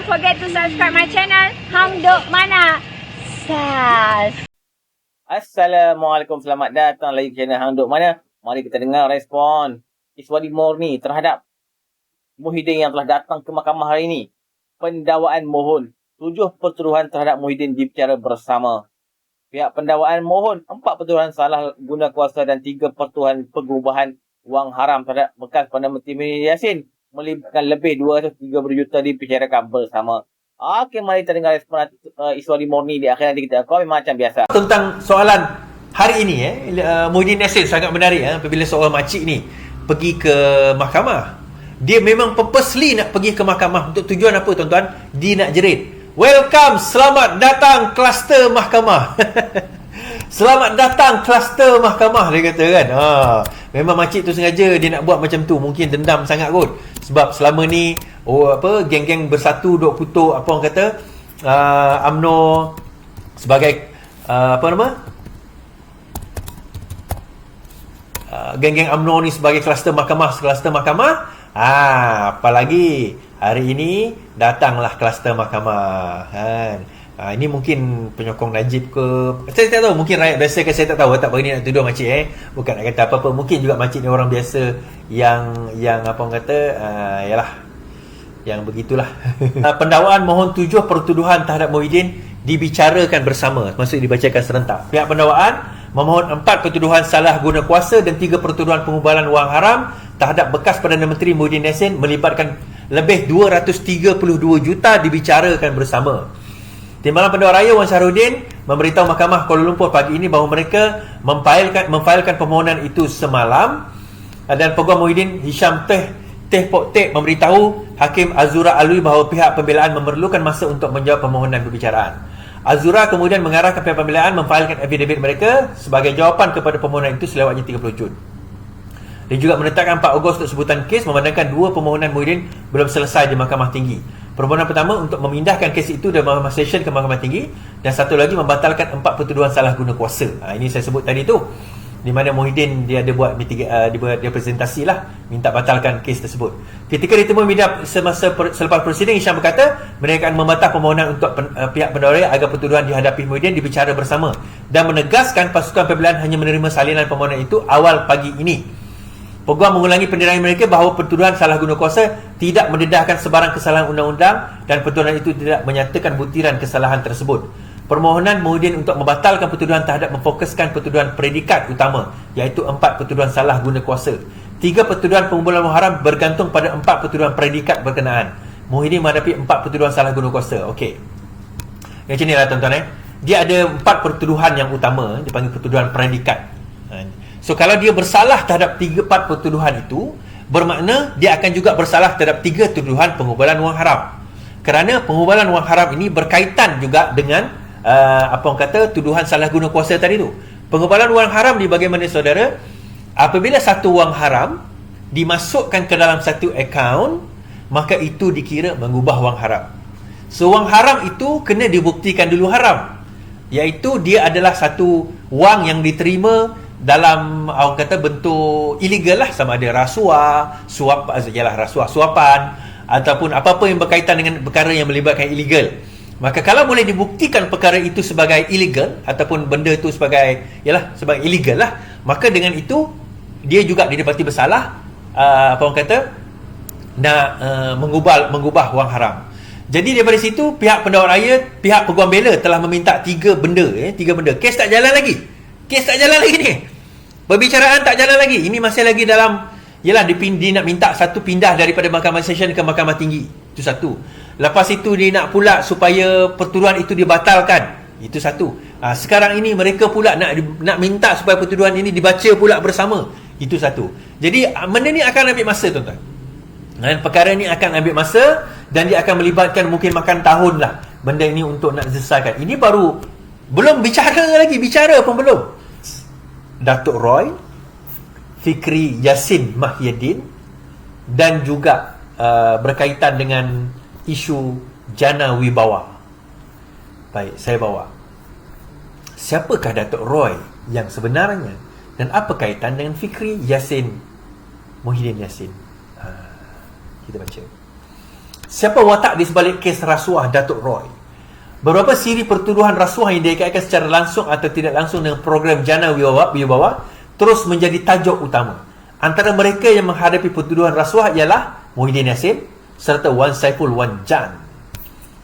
forget to subscribe my channel Hang Duk Mana Sas. Assalamualaikum, selamat datang lagi ke channel Hang Duk Mana. Mari kita dengar respon Iswadi Morni terhadap Muhyiddin yang telah datang ke mahkamah hari ini. Pendakwaan mohon 7 pertuduhan terhadap Muhyiddin dibicara bersama. Pihak pendakwaan mohon 4 pertuduhan salah guna kuasa dan 3 pertuduhan pengubahan wang haram terhadap bekas Perdana Menteri Muhyiddin Yassin melibatkan lebih 230 juta dibicarakan bersama. Okey, mari kita dengar respon Iswadi Morni. Di akhir nanti kita komen macam biasa. Tentang soalan hari ini Muhyiddin Yassin sangat menarik apabila seorang makcik ni pergi ke mahkamah. Dia memang purposely nak pergi ke mahkamah untuk tujuan apa tuan-tuan? Dia nak jerit. Welcome, selamat datang kluster mahkamah. Selamat datang kluster mahkamah, dia kata kan. Memang makcik tu sengaja dia nak buat macam tu. Mungkin dendam sangat kot. Sebab selama ni geng-geng bersatu duk kutuk apa orang kata UMNO sebagai geng-geng UMNO ni sebagai kluster mahkamah. Apalagi hari ini datanglah kluster mahkamah kan. Ini mungkin penyokong Najib ke, saya tak tahu, mungkin rakyat biasa ke, saya tak tahu. Tak berani nak tuduh makcik bukan nak kata apa-apa. Mungkin juga makcik ni orang biasa yang apa orang kata yalah, yang begitulah. Pendakwaan mohon 7 pertuduhan terhadap Muhyiddin dibicarakan bersama, maksud dibacakan serentak. Pihak pendakwaan memohon 4 pertuduhan salah guna kuasa dan 3 pertuduhan pengubahan wang haram terhadap bekas Perdana Menteri Muhyiddin Yassin melibatkan lebih 232 juta dibicarakan bersama. Timbalan Pendakwa Raya Wan Syahrudin memberitahu Mahkamah Kuala Lumpur pagi ini bahawa mereka memfailkan permohonan itu semalam, dan Peguam Muhyiddin Hisham Teh Pok Tek memberitahu Hakim Azura Alwi bahawa pihak pembelaan memerlukan masa untuk menjawab permohonan perbicaraan. Azura kemudian mengarahkan pihak pembelaan memfailkan affidavit mereka sebagai jawapan kepada permohonan itu selewatnya 30 Jun. Dia juga menetapkan 4 Ogos untuk sebutan kes, memandangkan 2 permohonan Muhyiddin belum selesai di Mahkamah Tinggi. Permohonan pertama untuk memindahkan kes itu dari Mahkamah Session ke Mahkamah Tinggi, dan satu lagi membatalkan 4 pertuduhan salah guna kuasa. Ini saya sebut tadi tu, di mana Muhyiddin dia ada buat dia presentasi lah, minta batalkan kes tersebut. Ketika ditemui media selepas prosiding, Hisham berkata mereka akan membatal permohonan untuk pihak pendakwa agar pertuduhan dihadapi Muhyiddin dibicara bersama, dan menegaskan pasukan pembelaan hanya menerima salinan permohonan itu awal pagi ini. Peguam mengulangi pendirian mereka bahawa pertuduhan salah guna kuasa tidak mendedahkan sebarang kesalahan undang-undang dan pertuduhan itu tidak menyatakan butiran kesalahan tersebut. Permohonan Muhyiddin untuk membatalkan pertuduhan terhadap memfokuskan pertuduhan predikat utama, iaitu 4 pertuduhan salah guna kuasa. 3 pertuduhan pengubulan wang haram bergantung pada 4 pertuduhan predikat berkenaan. Muhyiddin menghadapi 4 pertuduhan salah guna kuasa. Okey. Macam ni lah tuan-tuan Dia ada 4 pertuduhan yang utama, dipanggil pertuduhan predikat. So kalau dia bersalah terhadap 3-4 pertuduhan itu, bermakna dia akan juga bersalah terhadap 3 tuduhan pengubalan wang haram. Kerana pengubalan wang haram ini berkaitan juga dengan tuduhan salah guna kuasa tadi tu. Pengubalan wang haram di bagaimana saudara? Apabila satu wang haram dimasukkan ke dalam satu akaun, maka itu dikira mengubah wang haram. So wang haram itu kena dibuktikan dulu haram, iaitu dia adalah satu wang yang diterima dalam orang kata bentuk illegal lah, sama ada rasuah, suapan ataupun apa-apa yang berkaitan dengan perkara yang melibatkan illegal. Maka kalau boleh dibuktikan perkara itu sebagai illegal ataupun benda itu sebagai sebagai illegal lah, maka dengan itu dia juga didapati bersalah mengubah wang haram. Jadi daripada situ pihak pendakwa raya, pihak peguam bela telah meminta 3 benda. Kes tak jalan lagi. Kes tak jalan lagi ni. Perbicaraan tak jalan lagi. Ini masih lagi dalam dia nak minta satu pindah daripada Mahkamah Session ke Mahkamah Tinggi. Itu satu. Lepas itu dia nak pula supaya pertuduhan itu dibatalkan. Itu satu. Sekarang ini mereka pula nak minta supaya pertuduhan ini dibaca pula bersama. Itu satu. Jadi benda ni akan ambil masa tuan-tuan. Dan perkara ni akan ambil masa, dan dia akan melibatkan mungkin makan tahun lah benda ini untuk nak selesaikan. Ini baru belum bicara lagi, bicara pun belum. Datuk Roy, Fikri Yassin Muhyiddin, dan juga berkaitan dengan isu Jana Wibawa. Baik, saya bawa. Siapakah Datuk Roy yang sebenarnya, dan apa kaitan dengan Fikri Yassin Muhyiddin Yassin? Kita baca. Siapa watak di sebalik kes rasuah Datuk Roy? Beberapa siri pertuduhan rasuah yang dikaitkan secara langsung atau tidak langsung dengan program Jana Wibawa terus menjadi tajuk utama. Antara mereka yang menghadapi pertuduhan rasuah ialah Muhyiddin Yassin serta Wan Saiful Wan Jan.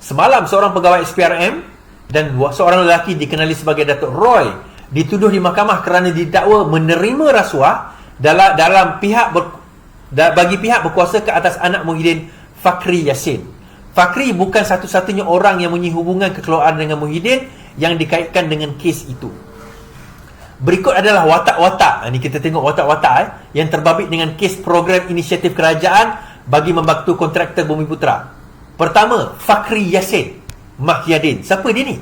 Semalam seorang pegawai SPRM dan seorang lelaki dikenali sebagai Datuk Roy dituduh di mahkamah kerana didakwa menerima rasuah bagi pihak berkuasa ke atas anak Muhyiddin, Fakhri Yassin. Fakhri bukan satu-satunya orang yang mempunyai hubungan kekeluargaan dengan Muhyiddin yang dikaitkan dengan kes itu. Berikut adalah watak-watak. Ini kita tengok watak-watak yang terbabit dengan kes program inisiatif kerajaan bagi membantu kontraktor Bumiputra. Pertama, Fakhri Yassin Mahyadin. Siapa dia ni?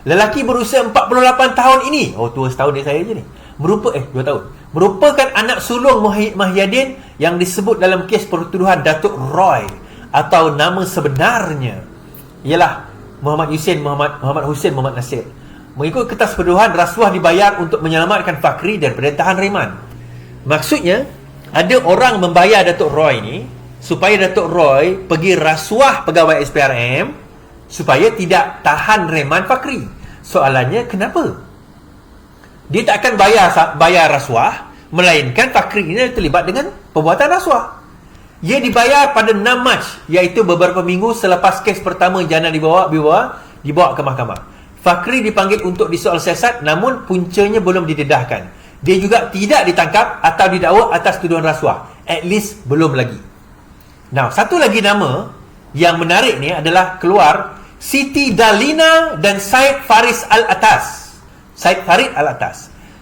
Lelaki berusia 48 tahun ini. Oh, tua setahun dia saya je ni. 2 tahun. Merupakan anak sulung Mahyadin yang disebut dalam kes pertuduhan Datuk Roy, atau nama sebenarnya ialah Muhammad Hussein Muhammad Nasir. Mengikut kertas pertuduhan, rasuah dibayar untuk menyelamatkan Fakhri daripada tahan reman. Maksudnya, ada orang membayar Datuk Roy ni supaya Datuk Roy pergi rasuah pegawai SPRM supaya tidak tahan reman Fakhri. Soalannya, kenapa? Dia tak akan bayar rasuah, melainkan Fakhri ini terlibat dengan perbuatan rasuah. Ia dibayar pada 6 Mac, iaitu beberapa minggu selepas kes pertama Jana dibawa ke mahkamah. Fakhri dipanggil untuk disoal siasat, namun puncanya belum didedahkan. Dia juga tidak ditangkap atau didakwa atas tuduhan rasuah. At least belum lagi. Now, satu lagi nama yang menarik ni adalah keluar Siti Dalina dan Syed Faris Al-Atas.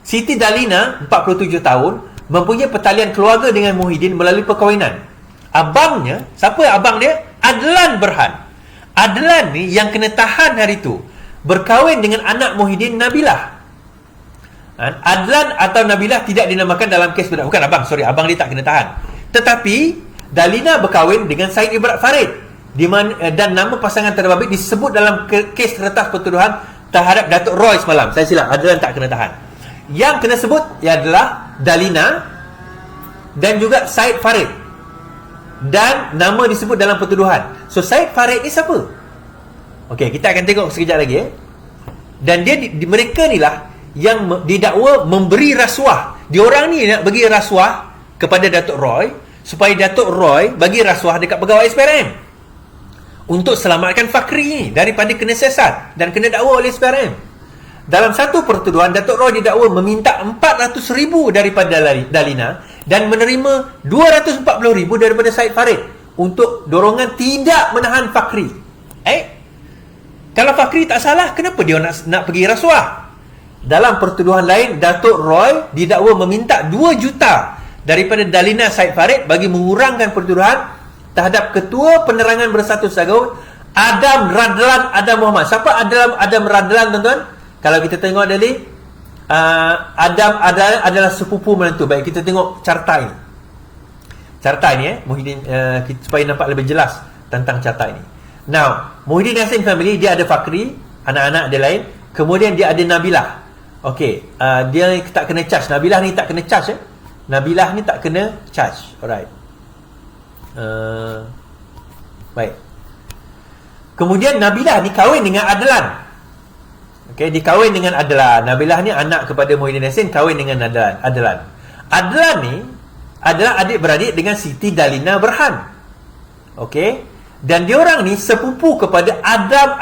Siti Dalina, 47 tahun, mempunyai pertalian keluarga dengan Muhyiddin melalui perkahwinan. Abangnya, siapa abang dia? Adlan Berhan. Adlan ni yang kena tahan hari tu berkahwin dengan anak Muhyiddin, Nabilah. Adlan atau Nabilah tidak dinamakan dalam kes benar. Bukan abang, abang dia tak kena tahan. Tetapi Dalina berkahwin dengan Syed Ibrat Farid dan nama pasangan terbabit disebut dalam kes kertas pertuduhan terhadap Datuk Roy semalam. Saya silap, Adlan tak kena tahan. Yang kena sebut adalah Dalina dan juga Syed Farid. Dan nama disebut dalam pertuduhan. So, Syed Farid ni siapa? Okey, kita akan tengok sekejap lagi. Dan mereka ni lah yang didakwa memberi rasuah. Diorang ni nak bagi rasuah kepada Datuk Roy supaya Datuk Roy bagi rasuah dekat pegawai SPRM untuk selamatkan Fakhri ni daripada kena siasat dan kena dakwa oleh SPRM. Dalam satu pertuduhan, Datuk Roy didakwa meminta 400,000 daripada Dalina dan menerima 240,000 daripada Syed Farid untuk dorongan tidak menahan Fakhri. Kalau Fakhri tak salah, kenapa dia nak pergi rasuah? Dalam pertuduhan lain, Datuk Roy didakwa meminta 2 juta daripada Dalina Syed Farid bagi mengurangkan pertuduhan terhadap Ketua Penerangan Bersatu Sagawut Adam Radlan Adam Muhammad. Siapa Adam Radlan, tuan-tuan? Kalau kita tengok dari Adam adalah sepupu menantu. Baik, kita tengok carta ini. Carta ini Muhyiddin, supaya nampak lebih jelas tentang carta ini. Now, Muhyiddin Yassin family, dia ada Fakhri, anak-anak dia lain. Kemudian dia ada Nabilah. Okey, dia tak kena charge. Nabilah ni tak kena charge. Nabilah ni tak kena charge. Alright. Baik. Kemudian Nabilah ni kahwin dengan Adlan. Okey, dikahwin dengan Adlan. Nabilah ni anak kepada Muhyiddin Yassin, kahwin dengan Adlan. Adlan ni adalah adik-beradik dengan Siti Dalina Berhan. Okey, dan diorang ni sepupu kepada Adam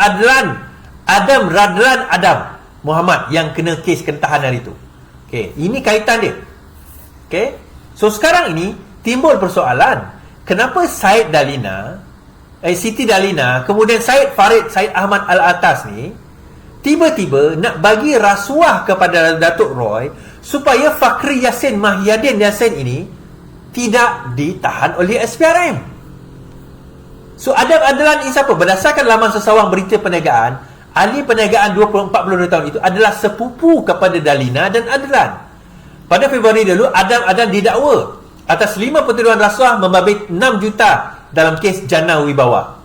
Radlan Adam Muhammad yang kena tahan hari tu. Okey, ini kaitan dia. Okey, so sekarang ini timbul persoalan, kenapa Siti Dalina, kemudian Syed Farid, Syed Ahmad Al-Atas ni tiba-tiba nak bagi rasuah kepada Datuk Roy supaya Fakhri Yassin Mahyadin Yassin ini tidak ditahan oleh SPRM. So, Adam Adlan ini siapa? Berdasarkan laman sesawang berita perniagaan, ahli perniagaan 42 tahun itu adalah sepupu kepada Dalina dan Adlan. Pada Februari lalu, Adam Adlan didakwa atas 5 pertuduhan rasuah membabit 6 juta dalam kes Jana Wibawa.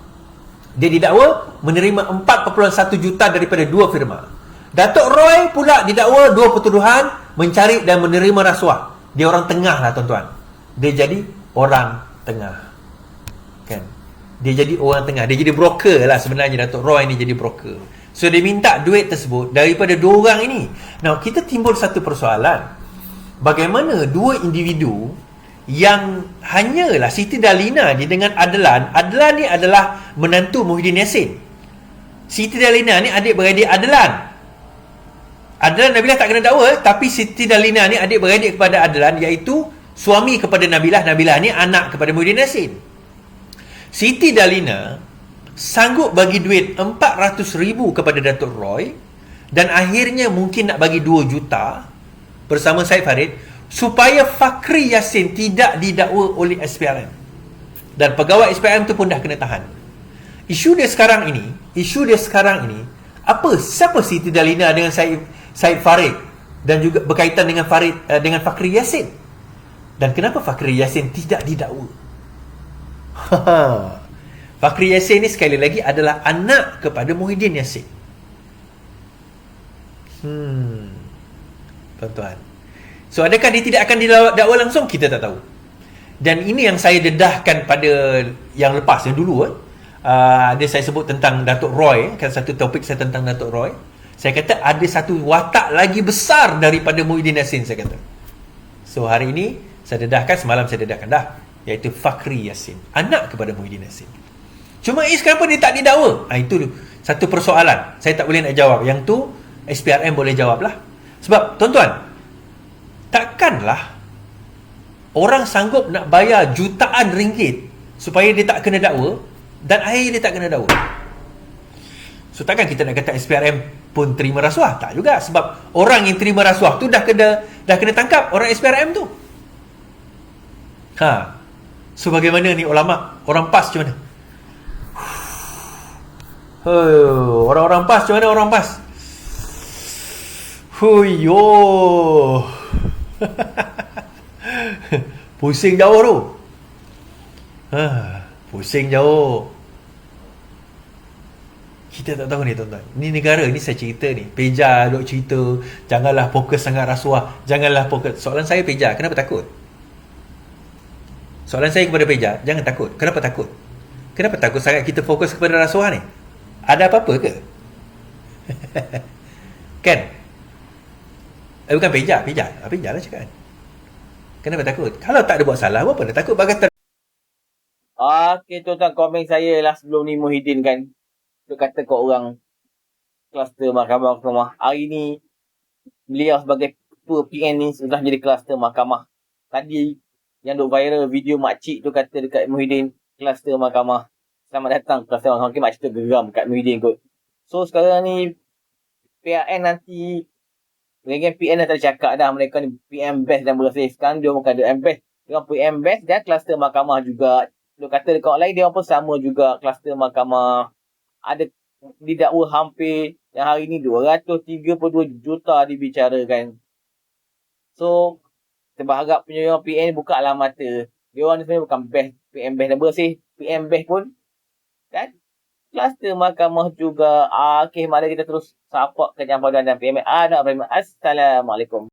Dia didakwa menerima 4.1 juta daripada 2 firma. Datuk Roy pula didakwa 2 pertuduhan mencari dan menerima rasuah. Dia orang tengah lah, tuan-tuan. Dia jadi orang tengah. Kan? Dia jadi orang tengah. Dia jadi broker lah sebenarnya. Datuk Roy ni jadi broker. So dia minta duit tersebut daripada dua orang ini. Now kita timbul satu persoalan. Bagaimana dua individu yang hanyalah Siti Dalina ni dengan Adlan. Adlan ni adalah menantu Muhyiddin Yassin. Siti Dalina ni adik-beradik Adlan. Adlan Nabilah tak kena dakwa, tapi Siti Dalina ni adik-beradik kepada Adlan, iaitu suami kepada Nabilah. Nabilah ni anak kepada Muhyiddin Yassin. Siti Dalina sanggup bagi duit 400,000 kepada Datuk Roy dan akhirnya mungkin nak bagi 2 juta bersama Syed Farid supaya Fakhri Yassin tidak didakwa oleh SPRM. Dan pegawai SPRM tu pun dah kena tahan. Isu dia sekarang ini, siapa Siti Dalina dengan Syed Farid dan juga berkaitan dengan dengan Fakhri Yassin? Dan kenapa Fakhri Yassin tidak didakwa? Fakhri Yassin ni sekali lagi adalah anak kepada Muhyiddin Yassin. Tuan-tuan. So adakah dia tidak akan didakwa langsung? Kita tak tahu. Dan ini yang saya dedahkan pada yang lepas, yang dulu ada saya sebut tentang Datuk Roy, kan satu topik saya tentang Datuk Roy. Saya kata ada satu watak lagi besar daripada Muhyiddin Yassin, saya kata. So hari ini saya dedahkan, semalam saya dedahkan dah, iaitu Fakhri Yassin, anak kepada Muhyiddin Yassin. Cuma kenapa dia tak didakwa? Itu satu persoalan. Saya tak boleh nak jawab. Yang tu SPRM boleh jawablah. Sebab tuan-tuan, takkanlah orang sanggup nak bayar jutaan ringgit supaya dia tak kena dakwa dan akhirnya dia tak kena dakwa. So takkan kita nak kata SPRM pun terima rasuah? Tak juga, sebab orang yang terima rasuah tu dah kena tangkap, orang SPRM tu. So bagaimana ni ulama? Orang PAS macam mana? Orang-orang PAS macam mana orang PAS? Huyo. Pusing jauh tu. Pusing jauh. Kita tak tahu ni tuan-tuan. Ni negara ni, saya cerita ni. Peja duk cerita, janganlah fokus sangat rasuah. Janganlah fokus. Soalan saya Peja, kenapa takut? Soalan saya kepada Peja, jangan takut. Kenapa takut? Kenapa takut sangat kita fokus kepada rasuah ni? Ada apa-apa ke? Kan? Bukan Peja lah cakap. Kenapa takut? Kalau tak ada buat salah, apa nak takut? Okay, tuan-tuan, komen saya lah sebelum ni Muhyiddin kan. Dia kata kat orang kluster mahkamah. Hari ni, beliau sebagai ketua PN ni sudah jadi kluster mahkamah. Tadi, yang duk viral video makcik tu kata dekat Muhyiddin, kluster mahkamah. Selamat datang kluster mahkamah. Mungkin makcik tu geram kat Muhyiddin kot. So, sekarang ni, PAN nanti, Geng PN dah tadi cakap dah, mereka ni PM best dan bersih. Sekarang dia bukan DM best. Dia PM best dan kluster mahkamah juga. Dia kata dekat orang lain, dia pun sama juga kluster mahkamah. Ada didakwa hampir yang hari ni 232 juta dibicarakan. So, kita berharap punya PN buka lah mata. Dia orang ni sebenarnya bukan best, PM best dan bersih. PM best pun, kan? Kluster mahkamah juga. Okay, mari kita terus support kerjaan dan PMA. Assalamualaikum.